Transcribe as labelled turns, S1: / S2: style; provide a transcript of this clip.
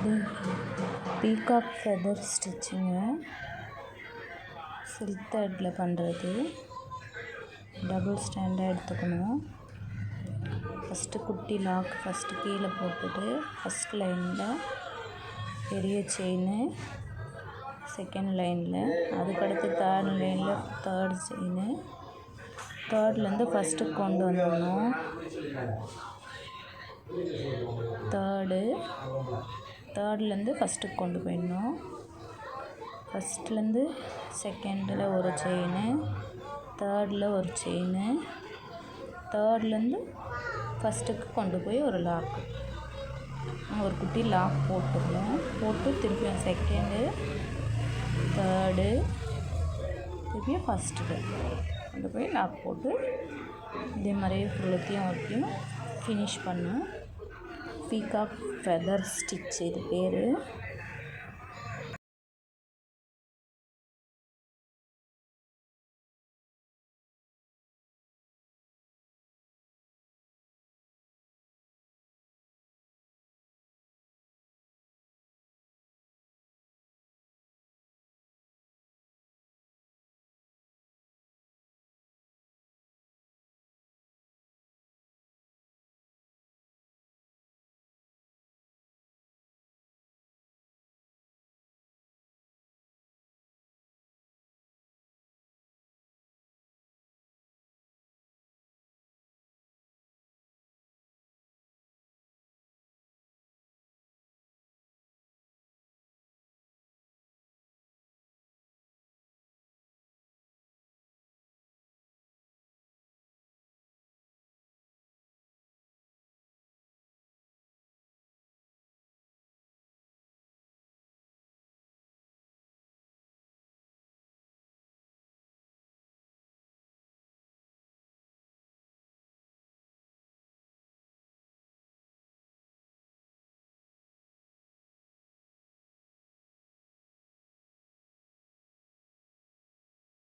S1: இது peacock feather stitching silk த்ரெட்டில் பண்ணுறது. Double ஸ்டாண்டாக எடுத்துக்கணும். ஃபஸ்ட்டு குட்டி லாக் ஃபஸ்ட்டு கீழே போட்டுட்டு ஃபஸ்ட் லைனில் பெரிய செயின்னு, செகண்ட் லைனில் அதுக்கடுத்து தேர்ட் லைனில் தேர்ட் செயின்னு, தேர்ட்லேருந்து ஃபஸ்ட்டுக்கு கொண்டு வந்துடணும். தேர்ட்லேருந்து ஃபஸ்ட்டுக்கு கொண்டு போயிடணும். ஃபஸ்ட்லேருந்து செகண்டில் ஒரு செயின்னு, தேர்டில் ஒரு செயின்னு, தேர்ட்லேருந்து ஃபஸ்ட்டுக்கு கொண்டு போய் ஒரு லாக்கு, ஒரு குட்டி லாக் போட்டுருவோம். போட்டு திருப்பியும் செகண்டு, தேர்டு, திருப்பியும் ஃபஸ்ட்டு கொண்டு போய் லாக் போட்டு இதே மாதிரியே ஃபுல்லத்தையும் வரைக்கும் ஃபினிஷ் பண்ணோம். பீகாக் ஃபெதர் ஸ்டிச் இது பேர்.